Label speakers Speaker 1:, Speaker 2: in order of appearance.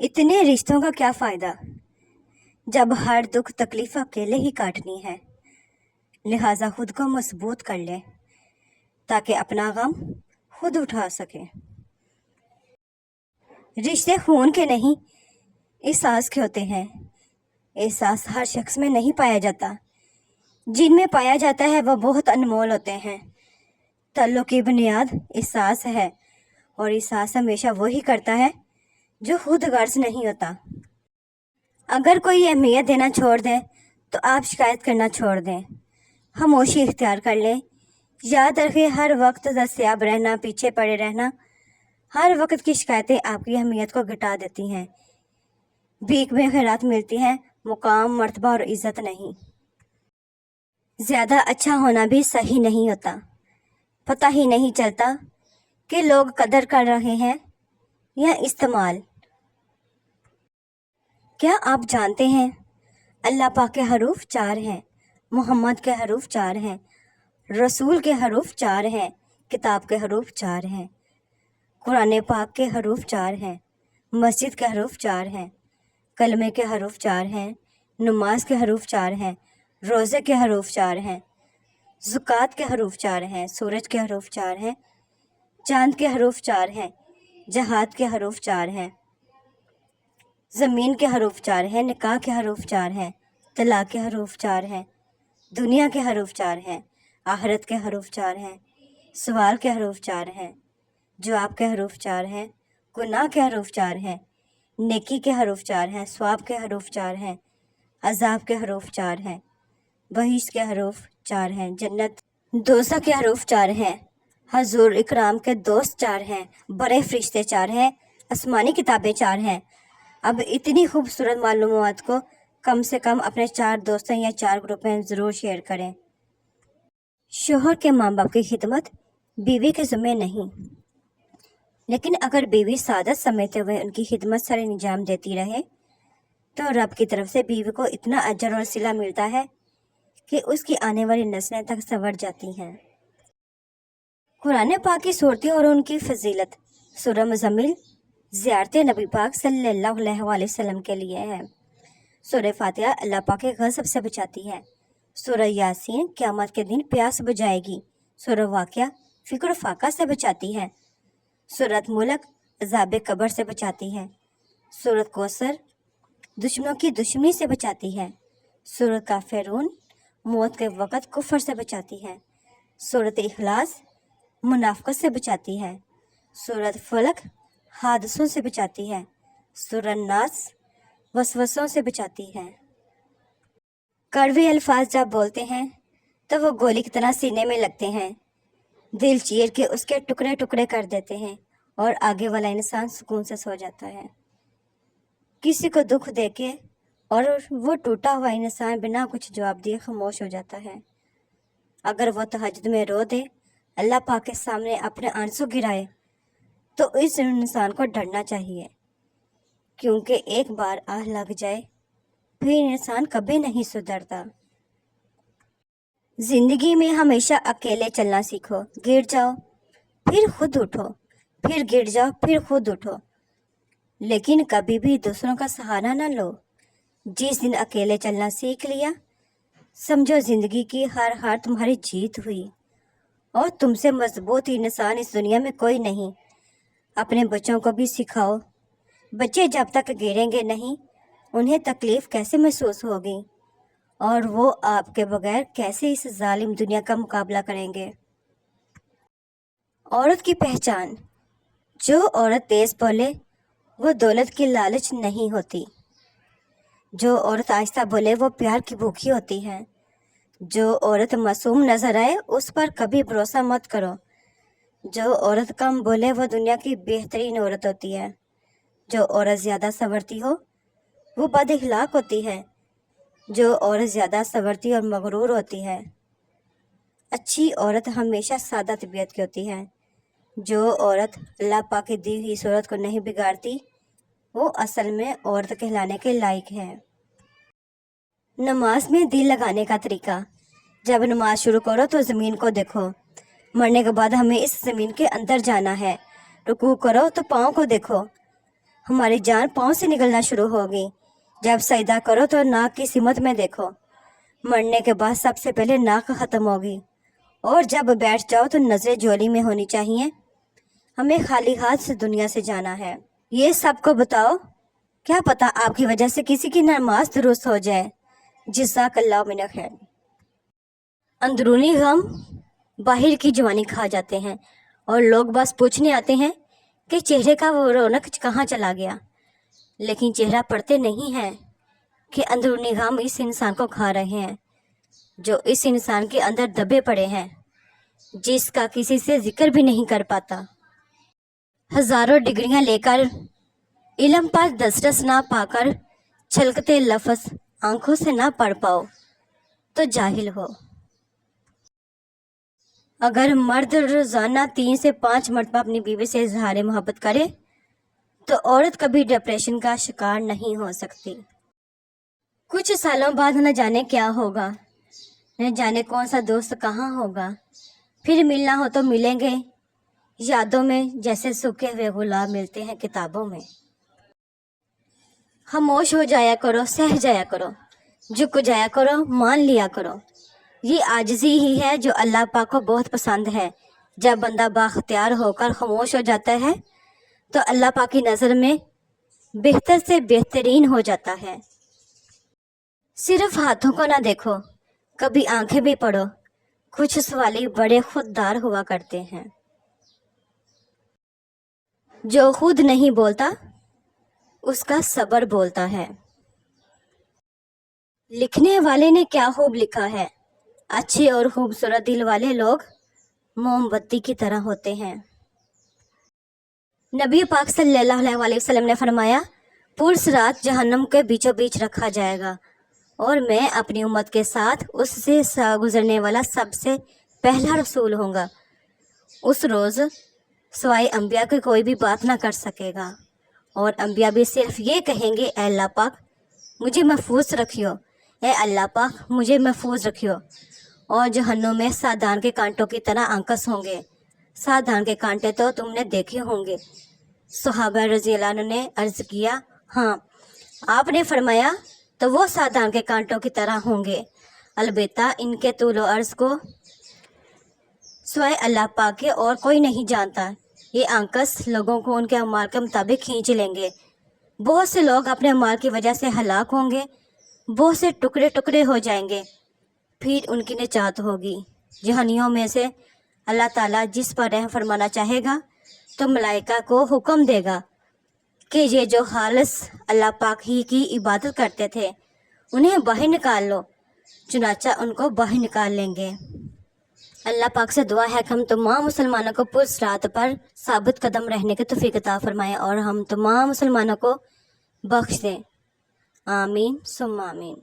Speaker 1: इतने रिश्तों का क्या फ़ायदा जब हर दुख तकलीफ अकेले ही काटनी है। लिहाजा खुद को मजबूत कर ले ताकि अपना गम खुद उठा सके। रिश्ते खून के नहीं, एहसास के होते हैं। एहसास हर शख्स में नहीं पाया जाता, जिनमें पाया जाता है वह बहुत अनमोल होते हैं। ताल्लुक़ की बुनियाद एहसास है और एहसास हमेशा वही करता है जो खुद गर्ज नहीं होता। अगर कोई अहमियत देना छोड़ दे तो आप शिकायत करना छोड़ दें, खामोशी इख्तियार कर लें। याद रखें, हर वक्त दस्तयाब रहना, पीछे पड़े रहना, हर वक्त की शिकायतें आपकी अहमियत को घटा देती हैं। भीख में खैरात मिलती है, मुकाम, मर्तबा और इज़्ज़त नहीं। ज़्यादा अच्छा होना भी सही नहीं होता। पता ही नहीं चलता कि लोग कदर कर रहे हैं या इस्तेमाल। क्या आप जानते हैं अल्लाह पाक के हरूफ 4 हैं, मोहम्मद के हरूफ 4 हैं, रसूल के हरूफ 4 हैं, किताब के हरूफ 4 हैं, कुरान पाक के हरूफ 4 हैं, मस्जिद के हरूफ 4 हैं, कलमे के हरूफ 4 हैं, नमाज के हरूफ 4 हैं, रोज़े के हरूफ 4 हैं, ज़कात के हरूफ 4 हैं, सूरज के हरूफ 4 हैं, चांद के हरूफ 4 हैं, जहाद के हरूफ 4 हैं, ज़मीन के हरूफ 4 हैं, निकाह के हरूफ 4 हैं, तलाक के हरूफ 4 हैं, दुनिया के हरूफ 4 हैं, आखिरत के हरूफ 4 हैं, सवाल के हरूफ 4 हैं, जवाब के हरूफ 4 हैं, गुनाह के हरूफ 4 हैं, नेकी के हरूफ 4 हैं, सवाब के हरूफ 4 हैं, अजाब के हरूफ 4 हैं, बहिश्त के हरूफ 4 हैं, जन्नत दोज़ख के हरूफ 4 हैं, हजूर इकराम के दोस्त 4 हैं, बड़े फरिश्ते 4 हैं, आसमानी किताबें 4 हैं। अब इतनी खूबसूरत मालूमात को कम से कम अपने 4 दोस्तों या 4 ग्रुप में ज़रूर शेयर करें। शोहर के माँ बाप की खिदमत बीवी के ज़िम्मे नहीं, लेकिन अगर बीवी सादत समेटे हुए उनकी खिदमत सर अंजाम देती रहे तो रब की तरफ से बीवी को इतना अजर और सिला मिलता है कि उसकी आने वाली नस्लें तक संवर जाती हैं। कुरान पाक की सूरतें और उनकी फजीलत। सूरह मुज़म्मिल ज़ियारत नबी पाक सल्लल्लाहु अलैहि वसल्लम के लिए है। सूरह फातिहा अल्लाह पाक के गज़ब से बचाती है। सूरह यासीन क़यामत के दिन प्यास बुझाएगी। सूरह वाक़िया फ़िक्र फाका से बचाती है। सूरत मुल्क अज़ाब कब्र से बचाती है। सूरत कौसर दुश्मनों की दुश्मनी से बचाती है। सूरत काफ़िरून मौत के वक़्त कुफ्र से बचाती है। सूरत इखलास मुनाफ़क़त से बचाती है। सूरत फलक हादसों से बचाती है। सूरत नास वसवसों से बचाती है। कड़वे अल्फाज जब बोलते हैं तो वो गोली की तरह सीने में लगते हैं, दिल चीर के उसके टुकड़े टुकड़े कर देते हैं और आगे वाला इंसान सुकून से सो जाता है। किसी को दुख देके और वो टूटा हुआ इंसान बिना कुछ जवाब दिए खामोश हो जाता है। अगर वो तहज्जुद में रो दे, अल्लाह पाक के सामने अपने आंसू गिराए, तो इस इंसान को डरना चाहिए, क्योंकि एक बार आह लग जाए फिर इंसान कभी नहीं सुधरता। जिंदगी में हमेशा अकेले चलना सीखो। गिर जाओ फिर खुद उठो, फिर गिर जाओ फिर खुद उठो, लेकिन कभी भी दूसरों का सहारा ना लो। जिस दिन अकेले चलना सीख लिया, समझो जिंदगी की हर हार तुम्हारी जीत हुई और तुमसे मजबूत इंसान इस दुनिया में कोई नहीं। अपने बच्चों को भी सिखाओ। बच्चे जब तक गिरेंगे नहीं, उन्हें तकलीफ़ कैसे महसूस होगी और वो आपके बगैर कैसे इस जालिम दुनिया का मुकाबला करेंगे। औरत की पहचान। जो औरत तेज़ बोले वो दौलत की लालच नहीं होती। जो औरत आहिस्ता बोले वो प्यार की भूखी होती है। जो औरत मासूम नजर आए उस पर कभी भरोसा मत करो। जो औरत कम बोले वो दुनिया की बेहतरीन औरत होती है। जो औरत ज़्यादा संवरती हो वो बदअखलाक होती है। जो औरत ज़्यादा संवरती और मगरूर होती है। अच्छी औरत हमेशा सादा तबीयत की होती है। जो औरत अल्लाह पाक की दी हुई सूरत को नहीं बिगाड़ती, वो असल में औरत कहलाने के लायक है। नमाज में दिल लगाने का तरीका। जब नमाज शुरू करो तो ज़मीन को देखो। मरने के बाद हमें इस ज़मीन के अंदर जाना है। रुकू करो तो पाँव को देखो। हमारी जान पाँव से निकलना शुरू होगी। जब सजदा करो तो नाक की सिमत में देखो। मरने के बाद सबसे पहले नाक ख़त्म होगी और जब बैठ जाओ तो नज़रें झोली में होनी चाहिए। हमें खाली हाथ से दुनिया से जाना है। ये सबको बताओ, क्या पता आपकी वजह से किसी की नमाज दुरुस्त हो जाए। जज़ाकल्लाह मिन खैर। अंदरूनी गम बाहर की जवानी खा जाते हैं और लोग बस पूछने आते हैं कि चेहरे का वो रौनक कहाँ चला गया, लेकिन चेहरा पढ़ते नहीं हैं कि अंदरूनी गम इस इंसान को खा रहे हैं, जो इस इंसान के अंदर दबे पड़े हैं, जिसका किसी से जिक्र भी नहीं कर पाता। हजारों डिग्रियां लेकर इल्म पर दस्तरस ना पाकर छलकते लफ्ज़ आंखों से ना पढ़ पाओ तो जाहिल हो। अगर मर्द रोज़ाना 3 से 5 मरतबा अपनी बीवी से इजहार मोहब्बत करे तो औरत कभी डिप्रेशन का शिकार नहीं हो सकती। कुछ सालों बाद न जाने क्या होगा, न जाने कौन सा दोस्त कहाँ होगा, फिर मिलना हो तो मिलेंगे यादों में, जैसे सूखे हुए गुलाब मिलते हैं किताबों में। खामोश हो जाया करो, सह जाया करो, झुक जाया करो, मान लिया करो। ये आजिज़ी ही है जो अल्लाह पाक को बहुत पसंद है। जब बंदा बाख्तियार होकर खामोश हो जाता है तो अल्लाह पाक की नज़र में बेहतर से बेहतरीन हो जाता है। सिर्फ हाथों को ना देखो, कभी आंखें भी पढ़ो। कुछ सवाली बड़े खुददार हुआ करते हैं। जो खुद नहीं बोलता उसका सब्र बोलता है। लिखने वाले ने क्या खूब लिखा है। अच्छे और खूबसूरत दिल वाले लोग मोमबत्ती की तरह होते हैं। नबी पाक सल्लल्लाहु अलैहि वसल्लम ने फरमाया, पुरसरात जहन्नम के बीचों बीच रखा जाएगा और मैं अपनी उम्मत के साथ उससे गुजरने वाला सबसे पहला रसूल होऊंगा। उस रोज़ सिवाय अंबिया के कोई भी बात ना कर सकेगा और अंबिया भी सिर्फ ये कहेंगे, ए अल्लाह पाक मुझे महफूज रखियो, ए अल्लाह पाक मुझे महफूज रखियो। और जहन्नुम में साधान के कांटों की तरह आंकस होंगे। साधान के कांटे तो तुमने देखे होंगे। सहाबा रज़ी अल्लाह अन्हु ने अर्ज़ किया, हाँ आपने फरमाया तो वो साधान के कांटों की तरह होंगे, अलबत्ता इनके तूलो अर्ज़ को सिवाय अल्लाह पाक के और कोई नहीं जानता। ये आंकस लोगों को उनके अमाल के मुताबिक खींच लेंगे। बहुत से लोग अपने अमाल की वजह से हलाक होंगे, बहुत से टुकड़े टुकड़े हो जाएंगे, फिर उनकी निजात होगी। जहन्नियों में से अल्लाह ताला जिस पर रहम फरमाना चाहेगा तो मलाइका को हुक्म देगा कि ये जो खालिस अल्लाह पाक ही की इबादत करते थे उन्हें बाहर निकाल लो। चुनाचा उनको बाहर निकाल लेंगे। अल्लाह पाक से दुआ है कि हम तमाम मुसलमानों को पुरसरात पर साबित कदम रहने की तौफीक अता फरमाए और हम तमाम मुसलमानों को बख्श दें। आमीन सुम्मा आमीन।